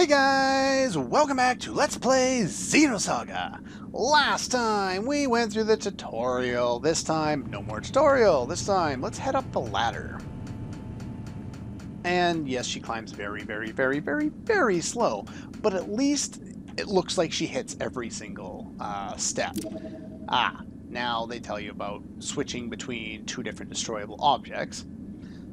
Hey guys, welcome back to Let's Play Xenosaga. Last time we went through the tutorial. This time, no more tutorial. This time, let's head up the ladder. And yes, she climbs very slow, but at least it looks like she hits every single step. Now they tell you about switching between two different destroyable objects.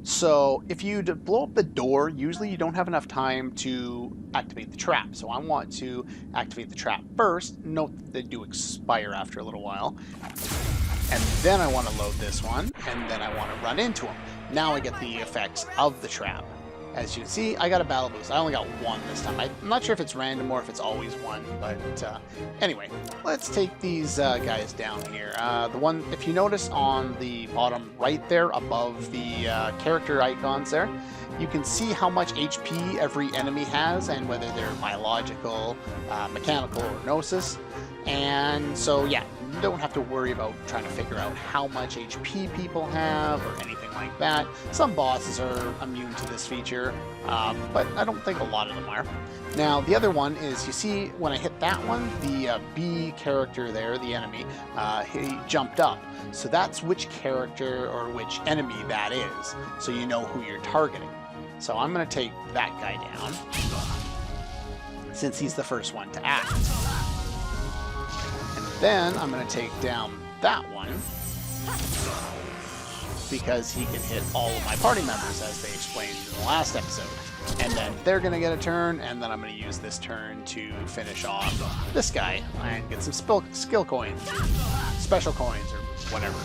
So if you blow up the door, usually you don't have enough time to activate the trap. So I want to activate the trap first. Note that they do expire after a little while. And then I want to load this one, and then I want to run into them. Now I get the effects of the trap. As you can see, I got a battle boost. I only got one this time. I'm not sure if it's random or if it's always one, but anyway, let's take these guys down here. The one, if you notice on the bottom right there, above the character icons there, you can see how much HP every enemy has and whether they're biological, mechanical, or gnosis. And so, yeah, you don't have to worry about trying to figure out how much HP people have or anything like that. Some bosses are immune to this feature, but I don't think a lot of them are. Now, the other one is, you see, when I hit that one, the B character there, the enemy, he jumped up. So that's which character or which enemy that is, so you know who you're targeting. So I'm going to take that guy down, since he's the first one to act. Then I'm going to take down that one because he can hit all of my party members, as they explained in the last episode. And then they're going to get a turn, and then I'm going to use this turn to finish off this guy and get some skill coins, special coins, or whatever.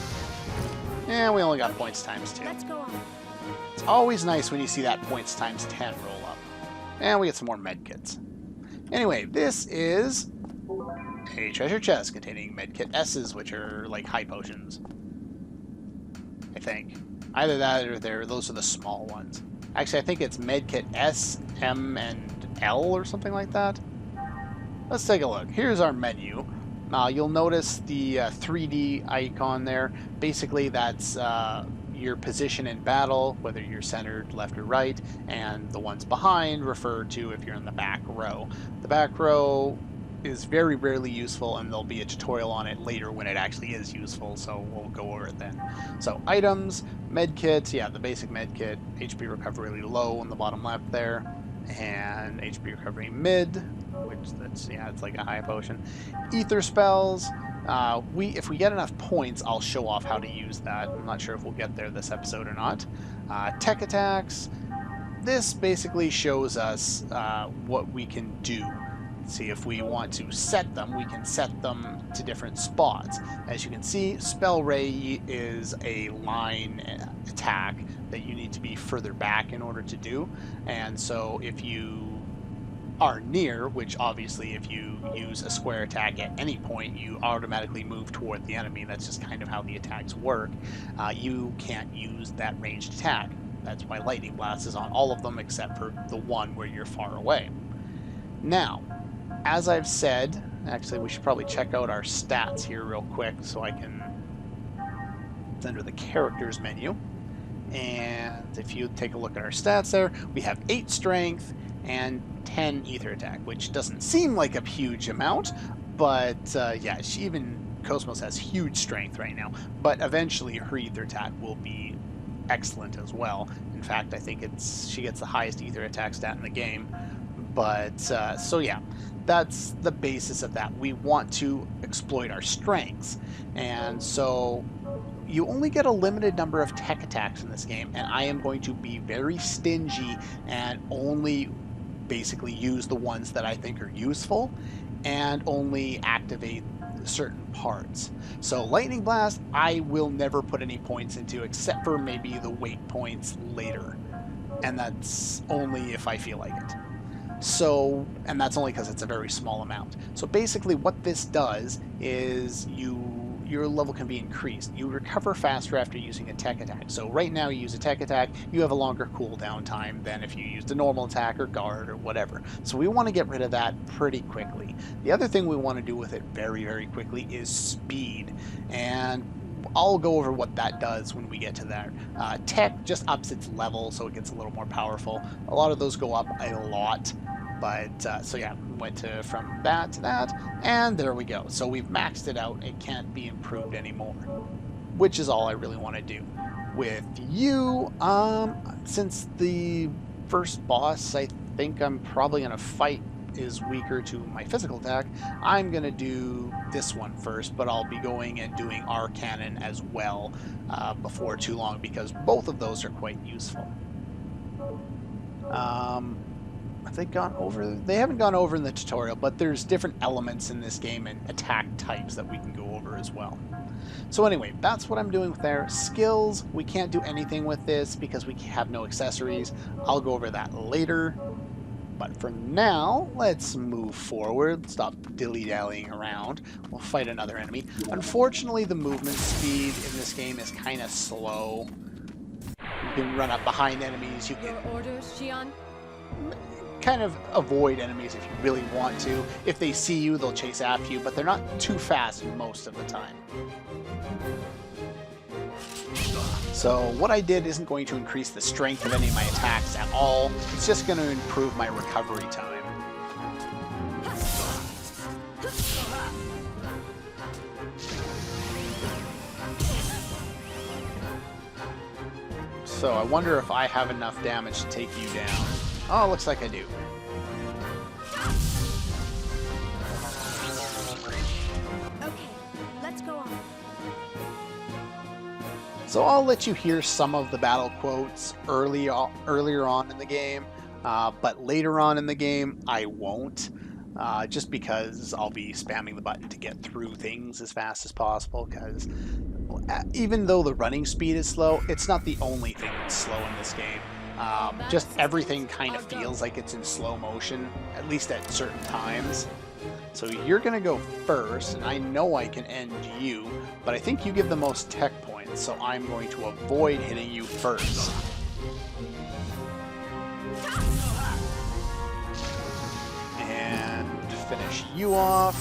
And we only got points times 2. Let's go on. It's always nice when you see that points times 10 roll up. And we get some more medkits. Anyway, this is a treasure chest containing medkit S's, which are like high potions. I think. Either that or those are the small ones. Actually, I think it's medkit S, M, and L or something like that. Let's take a look. Here's our menu. You'll notice the 3D icon there. Basically, that's your position in battle, whether you're centered left or right, and the ones behind refer to if you're in the back row. The back row is very rarely useful, and there'll be a tutorial on it later when it actually is useful, so we'll go over it then. So items, medkit, yeah, the basic medkit, HP recovery low on the bottom left there, and HP recovery mid, which that's, yeah, it's like a high potion. Ether spells, if we get enough points, I'll show off how to use that. I'm not sure if we'll get there this episode or not. Tech attacks, this basically shows us what we can do. See, if we want to set them, we can set them to different spots. As you can see, Spell Ray is a line attack that you need to be further back in order to do. And so if you are near, which obviously if you use a square attack at any point, you automatically move toward the enemy. That's just kind of how the attacks work. You can't use that ranged attack. That's why Lightning Blast is on all of them except for the one where you're far away. Now, as I've said, actually we should probably check out our stats here real quick so I can, it's under the characters menu, and if you take a look at our stats there, we have 8 strength and 10 ether attack, which doesn't seem like a huge amount, but yeah, even KOS-MOS has huge strength right now, but eventually her ether attack will be excellent as well. In fact, I think she gets the highest ether attack stat in the game. But, so yeah, that's the basis of that. We want to exploit our strengths. And so you only get a limited number of tech attacks in this game, and I am going to be very stingy and only basically use the ones that I think are useful and only activate certain parts. So Lightning Blast, I will never put any points into except for maybe the weight points later. And that's only if I feel like it. So, and that's only because it's a very small amount. So basically what this does is your level can be increased. You recover faster after using a tech attack. So right now you use a tech attack, you have a longer cooldown time than if you used a normal attack or guard or whatever. So we want to get rid of that pretty quickly. The other thing we want to do with it very quickly is speed. And I'll go over what that does when we get to that. Tech just ups its level, so it gets a little more powerful. A lot of those go up a lot. But, so yeah, went from that to that, and there we go. So we've maxed it out. It can't be improved anymore, which is all I really want to do. With you, since the first boss, I think I'm probably going to fight is weaker to my physical attack, I'm going to do this one first, but I'll be going and doing our cannon as well before too long, because both of those are quite useful. Have they gone over? They haven't gone over in the tutorial, but there's different elements in this game and attack types that we can go over as well. So anyway, that's what I'm doing with their skills. We can't do anything with this because we have no accessories. I'll go over that later. But for now, let's move forward. Stop dilly-dallying around. We'll fight another enemy. Unfortunately, the movement speed in this game is kind of slow. You can run up behind enemies. You can kind of avoid enemies if you really want to. If they see you, they'll chase after you, but they're not too fast most of the time. So what I did isn't going to increase the strength of any of my attacks at all. It's just going to improve my recovery time. So I wonder if I have enough damage to take you down. Oh, looks like I do. Okay, let's go on. So I'll let you hear some of the battle quotes earlier on in the game, but later on in the game I won't, just because I'll be spamming the button to get through things as fast as possible, because even though the running speed is slow, it's not the only thing that's slow in this game. Just everything kind of feels like it's in slow motion, at least at certain times. So you're going to go first, and I know I can end you, but I think you give the most tech points, so I'm going to avoid hitting you first. And finish you off.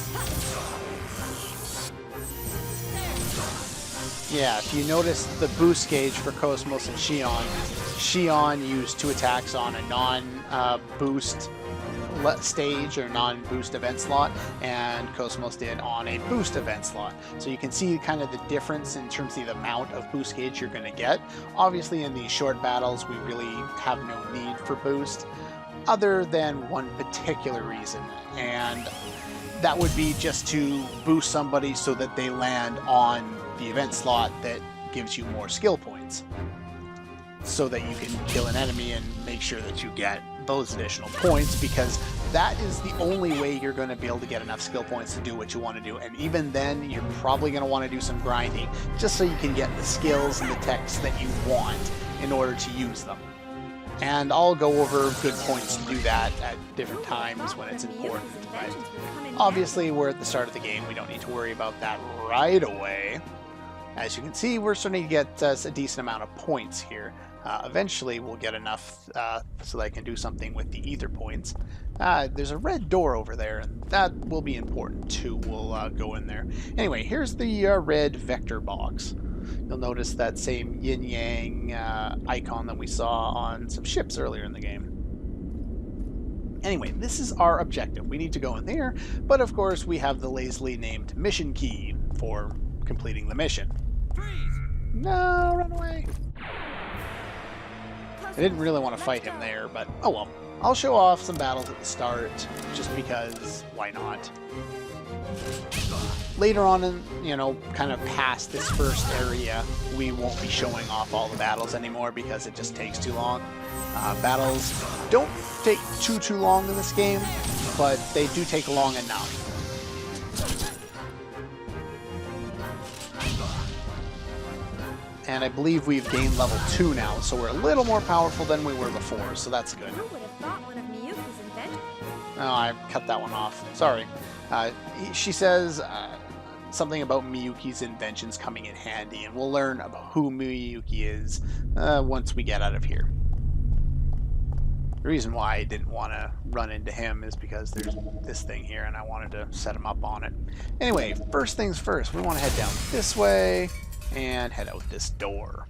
Yeah, if you notice the boost gauge for KOS-MOS and Xion used 2 attacks on a non-boost stage or non-boost event slot, and KOS-MOS did on a boost event slot. So you can see kind of the difference in terms of the amount of boost gauge you're going to get. Obviously in these short battles we really have no need for boost, other than one particular reason, and that would be just to boost somebody so that they land on the event slot that gives you more skill points, so that you can kill an enemy and make sure that you get those additional points, because that is the only way you're going to be able to get enough skill points to do what you want to do. And even then, you're probably going to want to do some grinding just so you can get the skills and the techs that you want in order to use them. And I'll go over good points to do that at different times when it's important. But obviously, we're at the start of the game. We don't need to worry about that right away. As you can see, we're starting to get a decent amount of points here. Eventually, we'll get enough so that I can do something with the ether points. There's a red door over there, and that will be important too. We'll go in there. Anyway, here's the red vector box. You'll notice that same yin-yang icon that we saw on some ships earlier in the game. Anyway, this is our objective. We need to go in there, but of course we have the lazily named mission key for completing the mission. Freeze! No, run away. I didn't really want to fight him there, but oh well. I'll show off some battles at the start, just because, why not? Later on in, kind of past this first area, we won't be showing off all the battles anymore because it just takes too long. Battles don't take too long in this game, but they do take long enough. And I believe we've gained level 2 now, so we're a little more powerful than we were before, so that's good. Who would have thought one of Miyuki's inventions? Oh, I cut that one off. Sorry. She says something about Miyuki's inventions coming in handy, and we'll learn about who Miyuki is once we get out of here. The reason why I didn't want to run into him is because there's this thing here, and I wanted to set him up on it. Anyway, first things first, we want to head down this way and head out this door.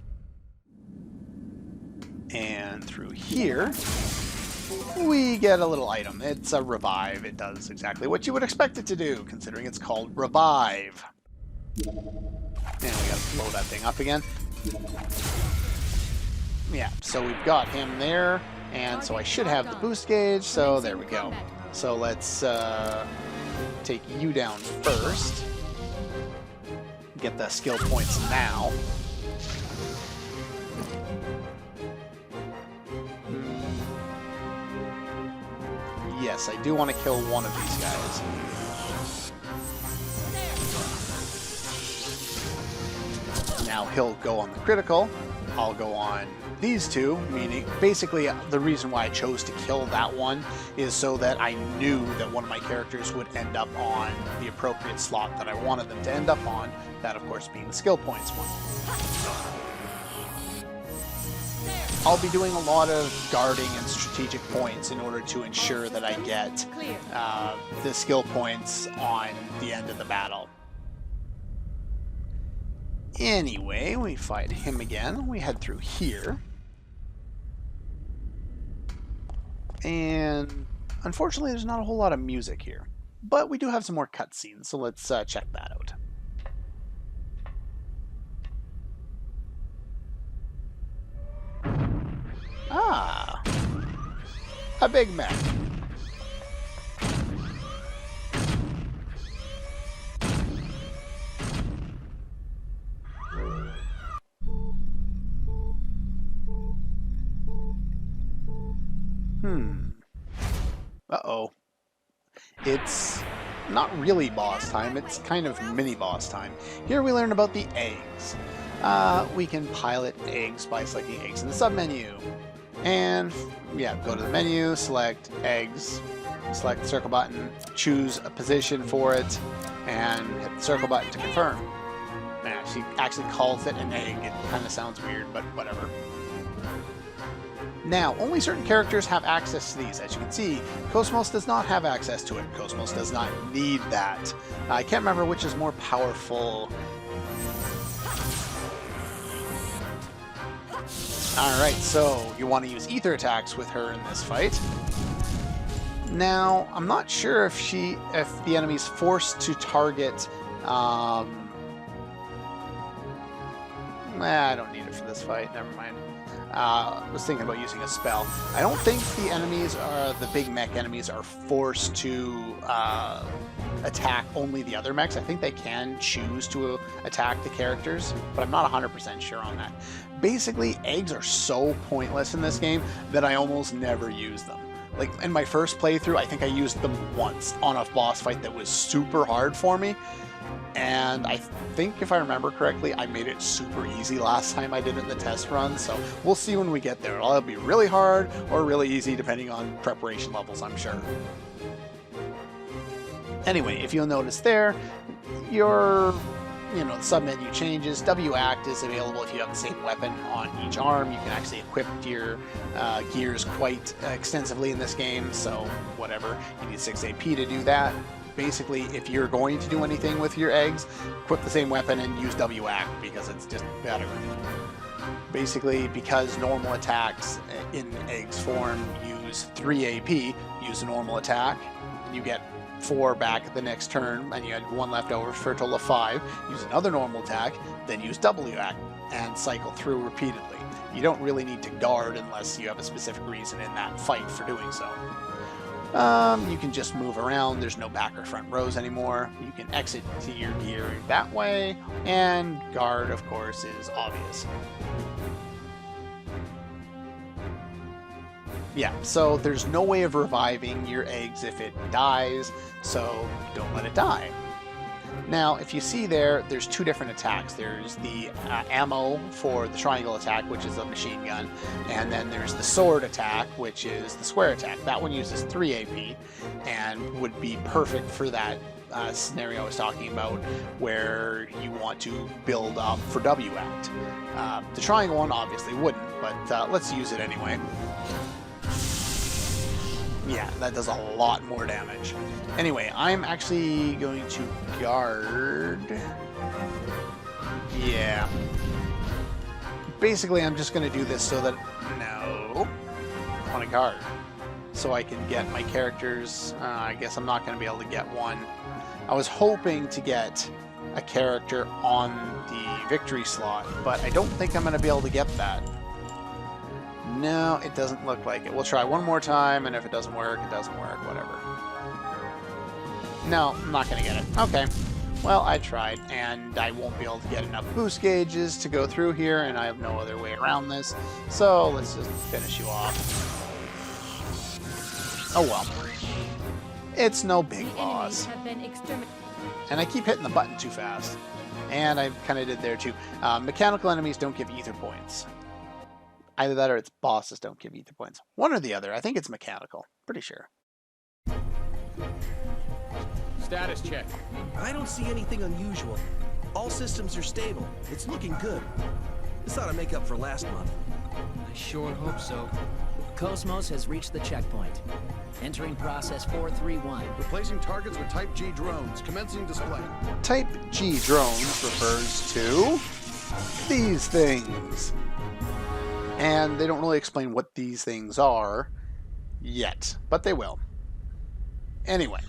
And through here, we get a little item. It's a revive. It does exactly what you would expect it to do, considering it's called revive. And we gotta blow that thing up again. Yeah, so we've got him there, and so I should have the boost gauge, so there we go. So let's take you down first. Get the skill points now. Yes, I do want to kill one of these guys. Now he'll go on the critical. I'll go on these two, meaning basically the reason why I chose to kill that one is so that I knew that one of my characters would end up on the appropriate slot that I wanted them to end up on, that of course being the skill points one. I'll be doing a lot of guarding and strategic points in order to ensure that I get the skill points on the end of the battle. Anyway, we fight him again. We head through here. And unfortunately, there's not a whole lot of music here. But we do have some more cutscenes, so let's check that out. Ah, a Big Mac. Uh-oh. It's not really boss time, it's kind of mini-boss time. Here we learn about the eggs. We can pilot eggs by selecting eggs in the sub-menu. And, yeah, go to the menu, select eggs, select the circle button, choose a position for it, and hit the circle button to confirm. Nah, she actually calls it an egg. It kind of sounds weird, but whatever. Now, only certain characters have access to these. As you can see, KOS-MOS does not have access to it. KOS-MOS does not need that. I can't remember which is more powerful. Alright, so you want to use ether attacks with her in this fight. Now, I'm not sure if the enemy's forced to target... I don't need it for this fight, never mind. I was thinking about using a spell. I don't think the enemies, the big mech enemies, are forced to attack only the other mechs. I think they can choose to attack the characters, but I'm not 100% sure on that. Basically, eggs are so pointless in this game that I almost never use them. Like, in my first playthrough, I think I used them once on a boss fight that was super hard for me. And I think, if I remember correctly, I made it super easy last time I did it in the test run, so we'll see when we get there. It'll be really hard or really easy depending on preparation levels, I'm sure. Anyway, if you'll notice there, the sub-menu changes. W-Act is available if you have the same weapon on each arm. You can actually equip your gears quite extensively in this game, so whatever. You need 6 AP to do that. Basically, if you're going to do anything with your eggs, equip the same weapon and use W-Act because it's just better. Basically, because normal attacks in eggs form use 3 AP, use a normal attack, and you get 4 back at the next turn, and you had 1 left over for a total of 5. Use another normal attack, then use W-Act, and cycle through repeatedly. You don't really need to guard unless you have a specific reason in that fight for doing so. You can just move around. There's no back or front rows anymore. You can exit to your gear that way, and guard, of course, is obvious. Yeah, so there's no way of reviving your eggs if it dies, so don't let it die. Now, if you see there's 2 different attacks. There's the ammo for the triangle attack, which is a machine gun, and then there's the sword attack, which is the square attack. That one uses 3 AP and would be perfect for that scenario I was talking about, where you want to build up for W-Act. The triangle one obviously wouldn't, but let's use it anyway. Yeah, that does a lot more damage. Anyway, I'm actually going to guard. Yeah. Basically, I'm just going to do this so that... No. I want to guard. so I can get my characters. I guess I'm not going to be able to get one. I was hoping to get a character on the victory slot, but I don't think I'm going to be able to get that. No, it doesn't look like it. We'll try one more time, and if it doesn't work, it doesn't work, whatever. No, I'm not going to get it. Okay. Well, I tried, and I won't be able to get enough boost gauges to go through here, and I have no other way around this. So let's just finish you off. Oh well. It's no big loss. And I keep hitting the button too fast. And I kind of did there too. Mechanical enemies don't give ether points. Either that or its bosses don't give ether points. One or the other. I think it's mechanical. Pretty sure. Status check. I don't see anything unusual. All systems are stable. It's looking good. This ought to make up for last month. I sure hope so. KOS-MOS has reached the checkpoint. Entering process 431. Replacing targets with Type G drones. Commencing display. Type G drones refers to these things. And they don't really explain what these things are yet, but they will. Anyway.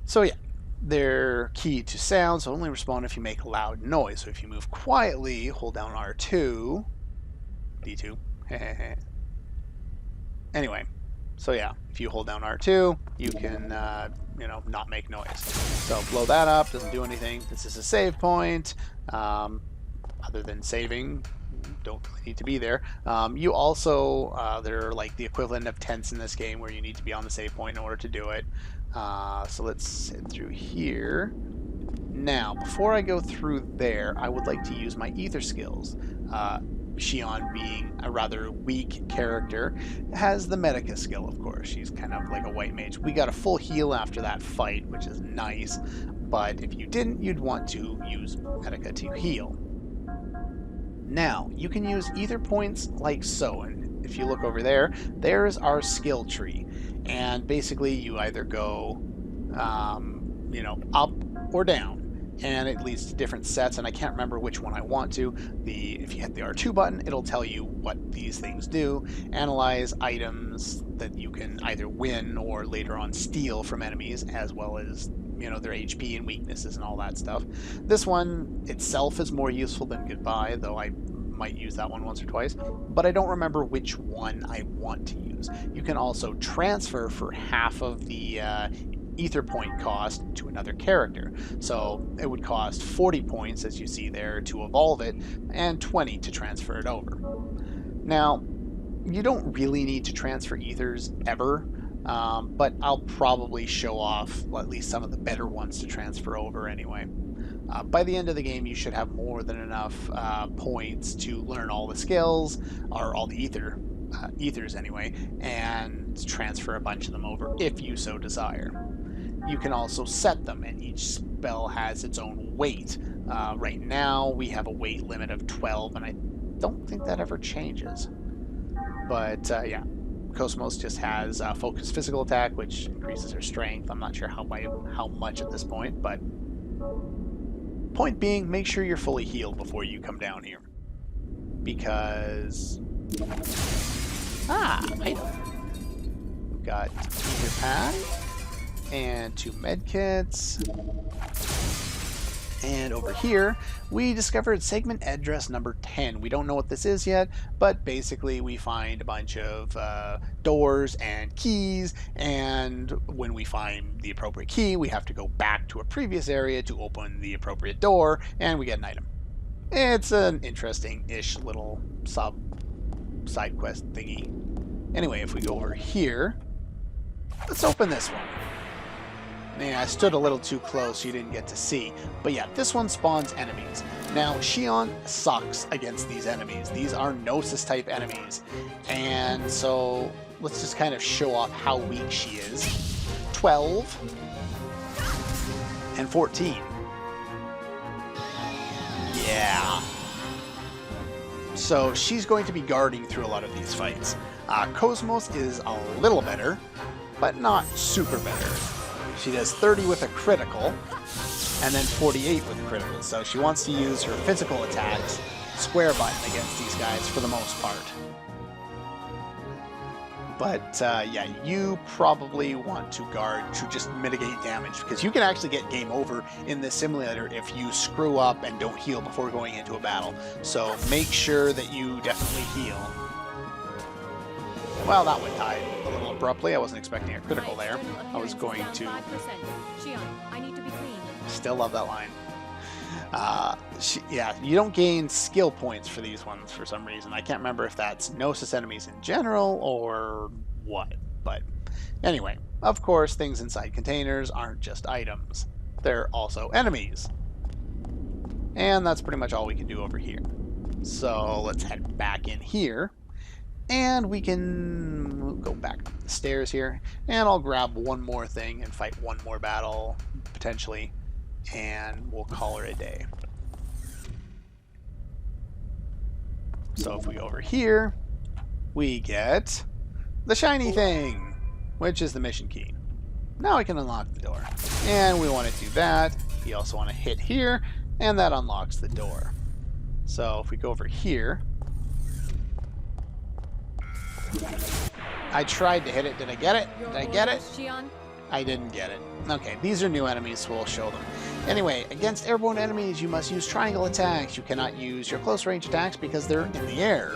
So yeah, they're key to sound, so only respond if you make loud noise. So if you move quietly, hold down R2, D2. Anyway, so yeah, if you hold down R2, you can, not make noise. So blow that up, doesn't do anything. This is a save point. Other than saving, don't really need to be there. You also, they're like the equivalent of tents in this game where you need to be on the save point in order to do it. So let's head through here. Now, before I go through there, I would like to use my ether skills. Xion, being a rather weak character, has the Medica skill, of course. She's kind of like a white mage. We got a full heal after that fight, which is nice. But if you didn't, you'd want to use Medica to heal. Now, you can use ether points like so, and if you look over there, there's our skill tree. And basically, you either go, up or down. And it leads to different sets, and I can't remember which one I want to. If you hit the R2 button, it'll tell you what these things do. Analyze items that you can either win or later on steal from enemies, as well as their HP and weaknesses and all that stuff. This one itself is more useful than Goodbye, though I might use that one once or twice, but I don't remember which one I want to use. You can also transfer for half of the ether point cost to another character. So it would cost 40 points, as you see there, to evolve it, and 20 to transfer it over. Now, you don't really need to transfer ethers ever, but I'll probably show off at least some of the better ones to transfer over anyway. By the end of the game, you should have more than enough points to learn all the skills, or all the ethers anyway, and transfer a bunch of them over if you so desire. You can also set them, and each spell has its own weight. Right now, we have a weight limit of 12, and I don't think that ever changes. But yeah, KOS-MOS just has focused physical attack, which increases her strength. I'm not sure how much at this point, but point being, make sure you're fully healed before you come down here. Because... item. Got ether pack. And 2 medkits. And over here, we discovered segment address number 10. We don't know what this is yet, but basically we find a bunch of doors and keys, and when we find the appropriate key, we have to go back to a previous area to open the appropriate door, and we get an item. It's an interesting-ish little side quest thingy. Anyway, if we go over here, let's open this one. Yeah, I stood a little too close, so you didn't get to see. But yeah, this one spawns enemies. Now, Xion sucks against these enemies. These are Gnosis-type enemies. And so, let's just kind of show off how weak she is. 12. And 14. Yeah. So, she's going to be guarding through a lot of these fights. KOS-MOS is a little better, but not super better. She does 30 with a critical, and then 48 with a critical. So she wants to use her physical attacks, square button, against these guys for the most part. But yeah, you probably want to guard to just mitigate damage, because you can actually get game over in this simulator if you screw up and don't heal before going into a battle. So make sure that you definitely heal. Well, that one died a little abruptly. I wasn't expecting a critical there. I was going to... Shion, I need to be clean. Still love that line. Yeah, you don't gain skill points for these ones for some reason. I can't remember if that's Gnosis enemies in general or what. But anyway, of course, things inside containers aren't just items. They're also enemies. And that's pretty much all we can do over here. So let's head back in here. And we can go back up the stairs here. And I'll grab one more thing and fight one more battle, potentially. And we'll call her a day. So if we go over here, we get the shiny thing, which is the mission key. Now we can unlock the door. And we want to do that. You also want to hit here, and that unlocks the door. So if we go over here, I tried to hit it. Did I get it? Did I get it? Shion? I didn't get it. Okay, these are new enemies, so we'll show them. Anyway, against airborne enemies, you must use triangle attacks. You cannot use your close range attacks because they're in the air.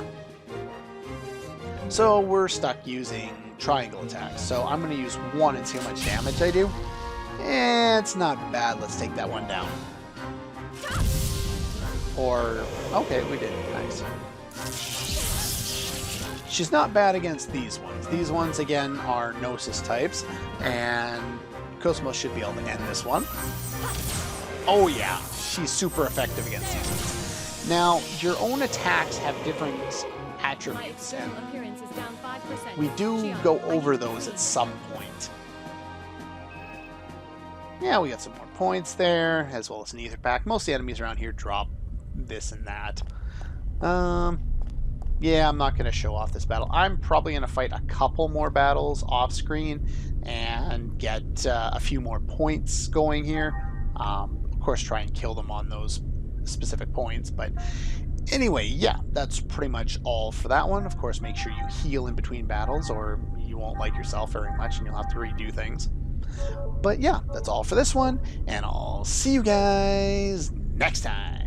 So we're stuck using triangle attacks. So I'm going to use one and see how much damage I do. It's not bad. Let's take that one down. Or, okay, we did. Nice. She's not bad against these ones. These ones, again, are Gnosis types, and KOS-MOS should be able to end this one. Oh yeah, she's super effective against these ones. Now, your own attacks have different attributes, and Appearance is down 5%. we do Shion, go I over need to be those clean. at some point. Yeah, we got some more points there, as well as an ether pack. Most of the enemies around here drop this and that. Yeah, I'm not going to show off this battle. I'm probably going to fight a couple more battles off screen and get a few more points going here. Of course, try and kill them on those specific points. But anyway, yeah, that's pretty much all for that one. Of course, make sure you heal in between battles or you won't like yourself very much and you'll have to redo things. But yeah, that's all for this one, and I'll see you guys next time.